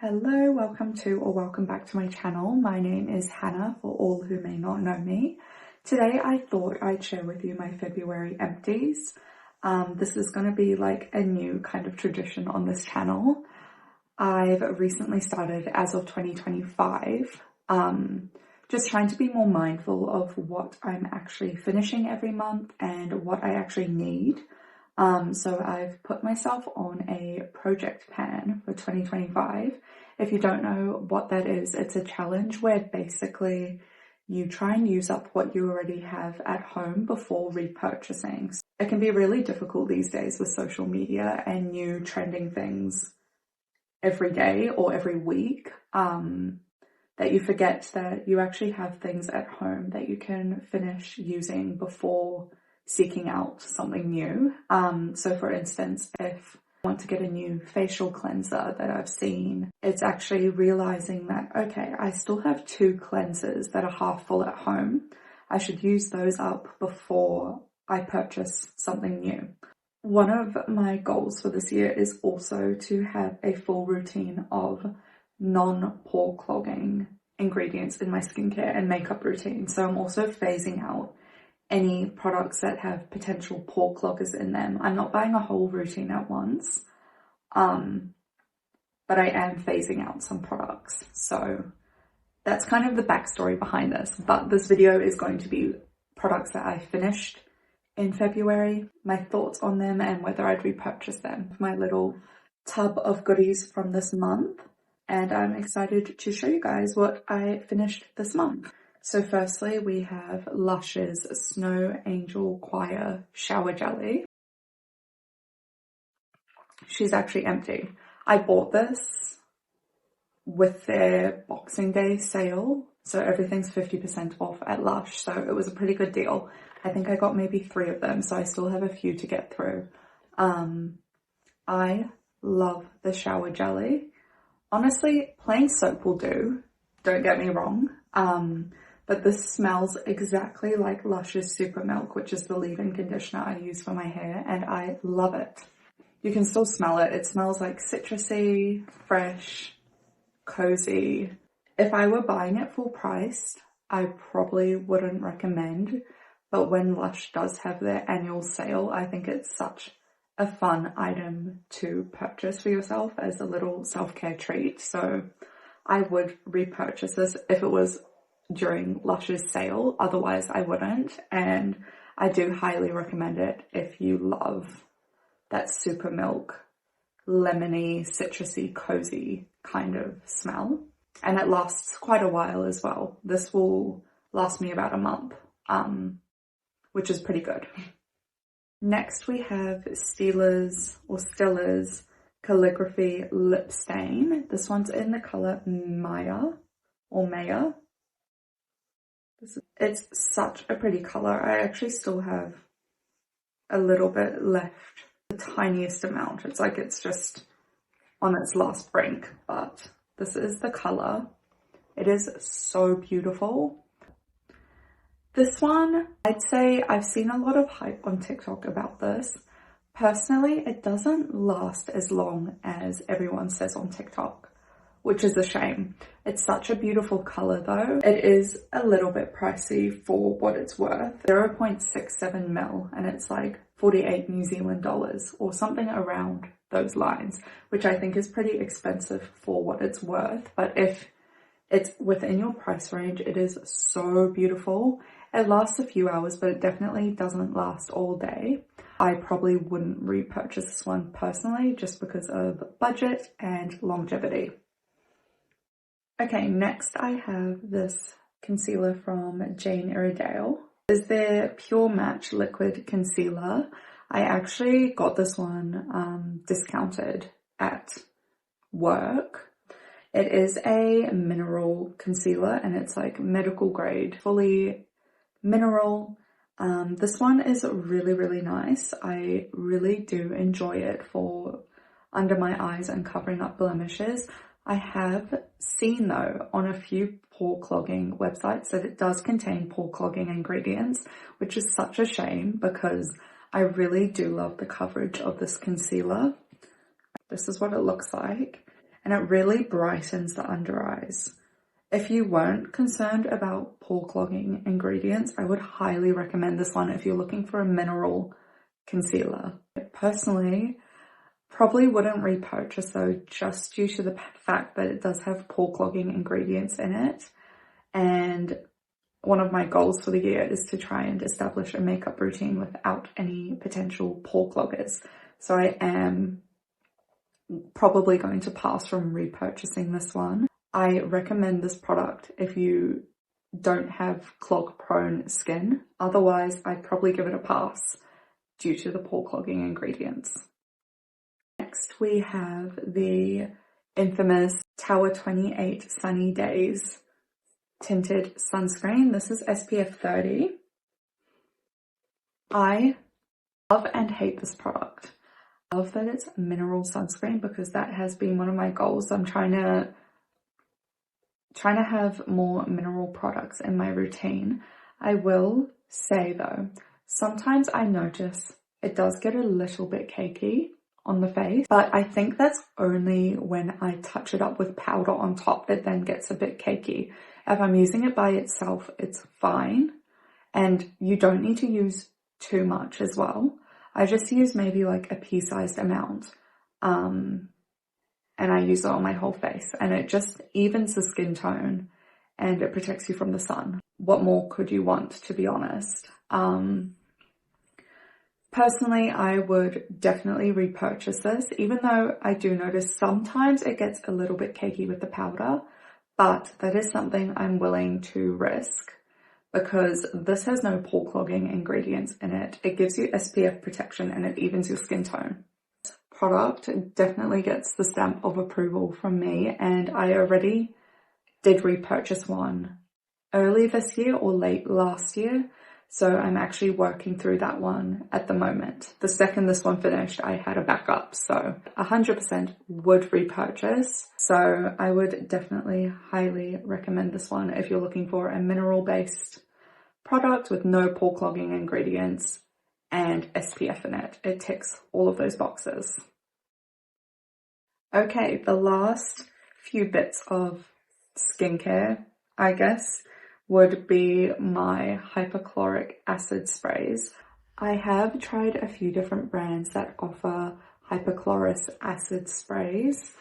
Hello, welcome to or welcome back to my channel. My name is Hannah for all who may not know me. Today I thought I'd share with you my February empties. This is going to be like a new kind of tradition on this channel. I've recently started as of 2025, just trying to be more mindful of what I'm actually finishing every month and what I actually need. So I've put myself on a project pan for 2025. If you don't know what that is, it's a challenge where basically you try and use up what you already have at home before repurchasing. It can be really difficult these days with social media and new trending things every day or every week, that you forget that you actually have things at home that you can finish using before seeking out something new. So for instance, if I want to get a new facial cleanser that I've seen, it's actually realizing that, okay, I still have 2 cleansers that are half full at home. I should use those up before I purchase something new. One of my goals for this year is also to have a full routine of non-pore clogging ingredients in my skincare and makeup routine. So I'm also phasing out any products that have potential pore cloggers in them. I'm not buying a whole routine at once, but I am phasing out some products. So that's kind of the backstory behind this. But this video is going to be products that I finished in February, my thoughts on them and whether I'd repurchase them. My little tub of goodies from this month, and I'm excited to show you guys what I finished this month. So firstly, we have Lush's Snow Angel Choir Shower Jelly. She's actually empty. I bought this with their Boxing Day sale, so everything's 50% off at Lush, so it was a pretty good deal. I think I got maybe 3 of them, so I still have a few to get through. I love the shower jelly. Honestly, plain soap will do, don't get me wrong. But this smells exactly like Lush's Super Milk, which is the leave-in conditioner I use for my hair, and I love it. You can still smell it. It smells like citrusy, fresh, cozy. If I were buying it full price, I probably wouldn't recommend, but when Lush does have their annual sale, I think it's such a fun item to purchase for yourself as a little self-care treat. So I would repurchase this if it was during Lush's sale, otherwise I wouldn't, and I do highly recommend it if you love that Super Milk lemony, citrusy, cozy kind of smell. And it lasts quite a while as well. This will last me about a month, which is pretty good. Next we have Stella's Calligraphy Lip Stain. This one's in the color Maya. It's such a pretty color. I actually still have a little bit left, the tiniest amount. It's like it's just on its last brink, but this is the color. It is so beautiful. This one, I'd say I've seen a lot of hype on TikTok about this. Personally, it doesn't last as long as everyone says on TikTok, which is a shame. It's such a beautiful color though. It is a little bit pricey for what it's worth. 0.67 mil, and it's like 48 New Zealand dollars or something around those lines, which I think is pretty expensive for what it's worth. But if it's within your price range, it is so beautiful. It lasts a few hours, but it definitely doesn't last all day. I probably wouldn't repurchase this one personally just because of budget and longevity. Okay, next I have this concealer from Jane Iredale. This is their Pure Match Liquid Concealer. I actually got this one discounted at work. It is a mineral concealer and it's like medical grade, fully mineral. This one is really, really nice. I really do enjoy it for under my eyes and covering up blemishes. I have seen though on a few pore clogging websites that it does contain pore clogging ingredients, which is such a shame because I really do love the coverage of this concealer. This is what it looks like. and it really brightens the under eyes. If you weren't concerned about pore clogging ingredients, I would highly recommend this one if you're looking for a mineral concealer. Personally, probably wouldn't repurchase though, just due to the fact that it does have pore clogging ingredients in it. And one of my goals for the year is to try and establish a makeup routine without any potential pore cloggers. So I am probably going to pass from repurchasing this one. I recommend this product if you don't have clog prone skin. Otherwise, I'd probably give it a pass due to the pore clogging ingredients. Next, we have the infamous Tower 28 Sunny Days tinted sunscreen. This is SPF 30. I love and hate this product. I love that it's mineral sunscreen because that has been one of my goals. I'm trying to have more mineral products in my routine. I will say though, sometimes I notice it does get a little bit cakey on the face, but I think that's only when I touch it up with powder on top, it then gets a bit cakey. If I'm using it by itself, it's fine. And you don't need to use too much as well. I just use maybe like a pea-sized amount. And I use it on my whole face, and it just evens the skin tone and it protects you from the sun. What more could you want, to be honest? Personally, I would definitely repurchase this, even though I do notice sometimes it gets a little bit cakey with the powder, but that is something I'm willing to risk because this has no pore clogging ingredients in it. It gives you SPF protection and it evens your skin tone. This product definitely gets the stamp of approval from me, and I already did repurchase one early this year or late last year. So I'm actually working through that one at the moment. The second this one finished, I had a backup, so 100% would repurchase. So I would definitely highly recommend this one if you're looking for a mineral-based product with no pore clogging ingredients and SPF in it. It ticks all of those boxes. Okay, the last few bits of skincare, I guess, would be my hypochloric acid sprays. I have tried a few different brands that offer hypochlorous acid sprays,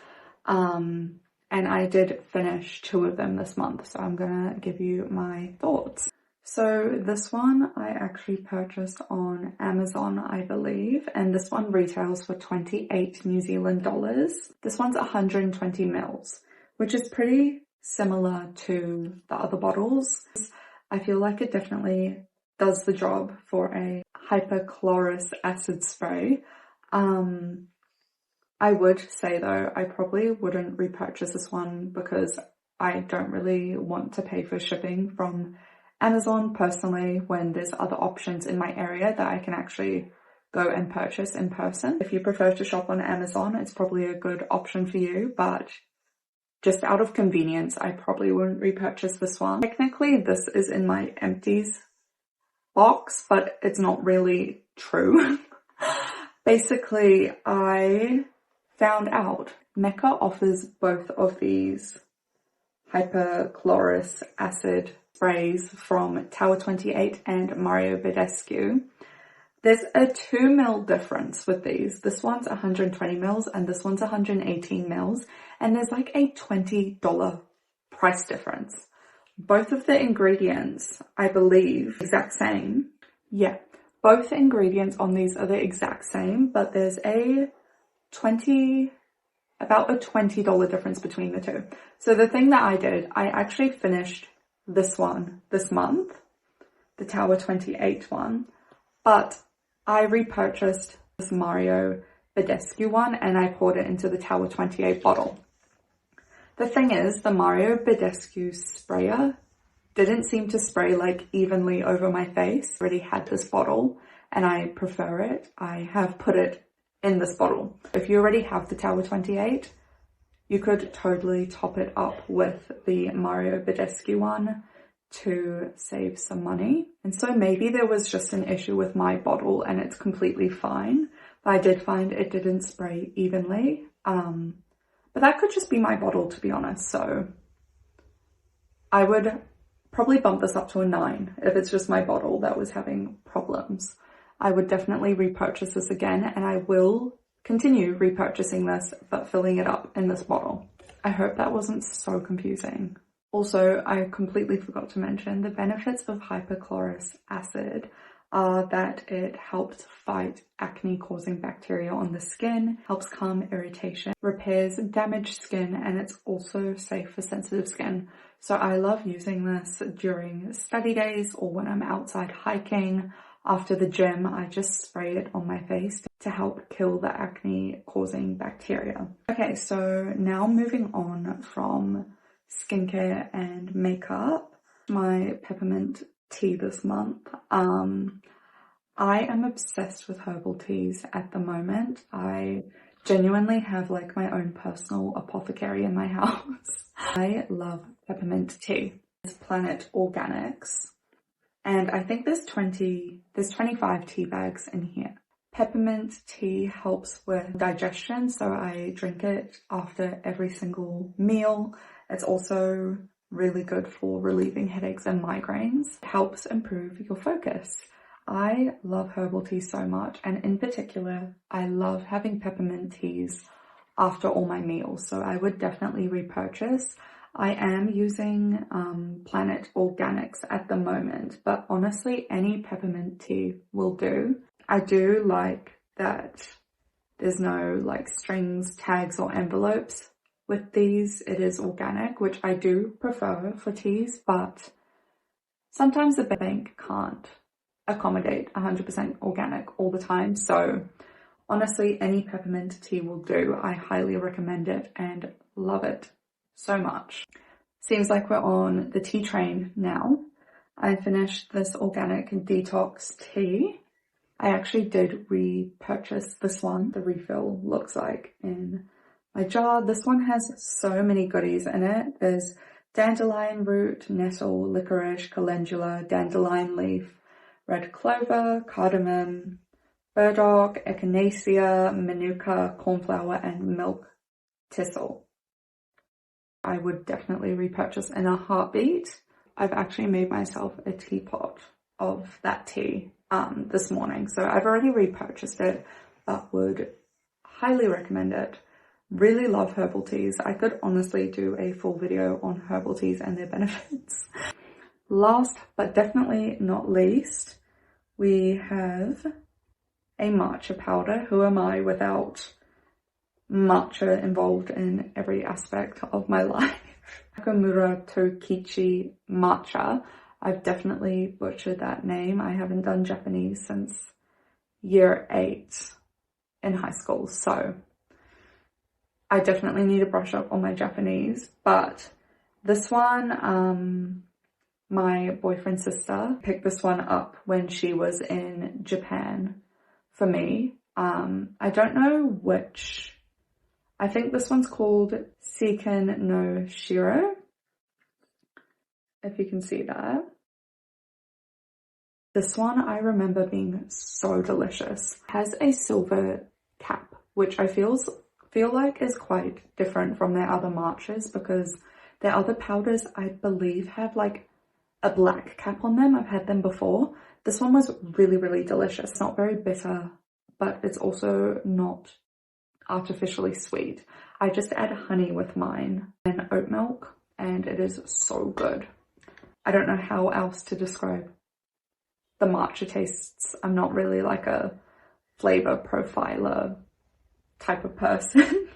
and I did finish 2 of them this month, so I'm gonna give you my thoughts. So this one I actually purchased on Amazon, I believe, and this one retails for 28 New Zealand dollars. This one's 120 mils, which is pretty similar to the other bottles. I feel like it definitely does the job for a hypochlorous acid spray. I would say though, I probably wouldn't repurchase this one because I don't really want to pay for shipping from Amazon personally when there's other options in my area that I can actually go and purchase in person. If you prefer to shop on Amazon, it's probably a good option for you, but just out of convenience, I probably wouldn't repurchase this one. Technically, this is in my empties box, but it's not really true. Basically, I found out Mecca offers both of these hypochlorous acid sprays from Tower 28 and Mario Badescu. There's a 2 ml difference with these. This one's 120 mils and this one's 118 mils. And there's like a $20 price difference. Both of the ingredients, I believe, exact same. Yeah, both ingredients on these are the exact same, but there's about a $20 difference between the two. So the thing that I did, I actually finished this one this month, the Tower 28 one, but I repurchased this Mario Badescu one and I poured it into the Tower 28 bottle. The thing is, the Mario Badescu sprayer didn't seem to spray like evenly over my face. I already had this bottle and I prefer it. I have put it in this bottle. If you already have the Tower 28, you could totally top it up with the Mario Badescu one to save some money. And so maybe there was just an issue with my bottle and it's completely fine. But I did find it didn't spray evenly. but that could just be my bottle, to be honest. So I would probably bump this up to a 9 if it's just my bottle that was having problems. I would definitely repurchase this again, and I will continue repurchasing this, but filling it up in this bottle. I hope that wasn't so confusing. Also, I completely forgot to mention the benefits of hypochlorous acid are that it helps fight acne-causing bacteria on the skin, helps calm irritation, repairs damaged skin, and it's also safe for sensitive skin. So I love using this during study days or when I'm outside hiking. After the gym, I just spray it on my face to help kill the acne-causing bacteria. Okay, so now moving on from skincare and makeup, my peppermint tea this month. I am obsessed with herbal teas at the moment. I genuinely have like my own personal apothecary in my house. I love peppermint tea. It's Planet Organics. And I think there's 25 tea bags in here. Peppermint tea helps with digestion, so I drink it after every single meal. It's also really good for relieving headaches and migraines. It helps improve your focus. I love herbal tea so much, and in particular, I love having peppermint teas after all my meals, so I would definitely repurchase. I am using Planet Organics at the moment, but honestly, any peppermint tea will do. I do like that there's no like strings, tags, or envelopes with these. It is organic, which I do prefer for teas, but sometimes the bank can't accommodate 100% organic all the time. So honestly, any peppermint tea will do. I highly recommend it and love it so much. Seems like we're on the tea train now. I finished this organic detox tea. I actually did repurchase this one. The refill looks like in my jar. This one has so many goodies in it. There's dandelion root, nettle, licorice, calendula, dandelion leaf, red clover, cardamom, burdock, echinacea, manuka, cornflower, and milk thistle. I would definitely repurchase in a heartbeat. I've actually made myself a teapot of that tea this morning, so I've already repurchased it, but would highly recommend it. Really love herbal teas. I could honestly do a full video on herbal teas and their benefits. Last but definitely not least, we have a matcha powder. Who am I without matcha involved in every aspect of my life? Nakamura Tokichi matcha. I've definitely butchered that name. I haven't done Japanese since year 8 in high school, so I definitely need to brush up on my Japanese. But this one, my boyfriend's sister picked this one up when she was in Japan for me. I don't know which. I think this one's called Seikan no Shiro, if you can see that. This one I remember being so delicious. It has a silver cap, which I feel like is quite different from their other matchas, because their other powders, I believe, have like a black cap on them. I've had them before. This one was really, really delicious. It's not very bitter, but it's also not artificially sweet. I just add honey with mine and oat milk, and it is so good. I don't know how else to describe the matcha tastes. I'm not really like a flavor profiler type of person,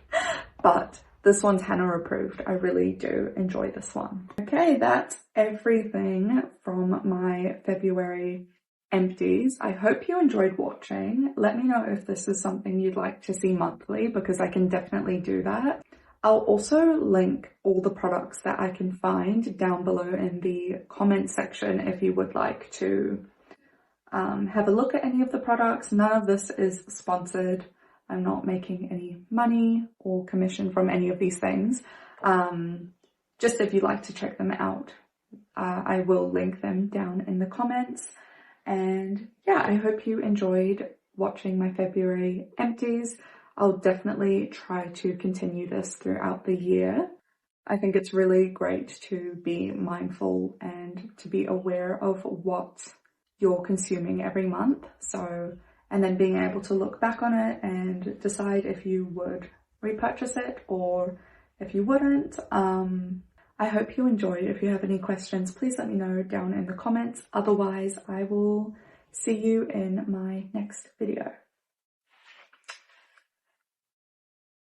but this one's Hannah approved. I really do enjoy this one. Okay, that's everything from my February empties. I hope you enjoyed watching. Let me know if this is something you'd like to see monthly, because I can definitely do that. I'll also link all the products that I can find down below in the comment section if you would like to have a look at any of the products. None of this is sponsored. I'm not making any money or commission from any of these things. Just if you'd like to check them out, I will link them down in the comments. And yeah, I hope you enjoyed watching my February empties. I'll definitely try to continue this throughout the year. I think it's really great to be mindful and to be aware of what you're consuming every month. So, and then being able to look back on it and decide if you would repurchase it or if you wouldn't. I hope you enjoyed. If you have any questions, please let me know down in the comments. Otherwise, I will see you in my next video.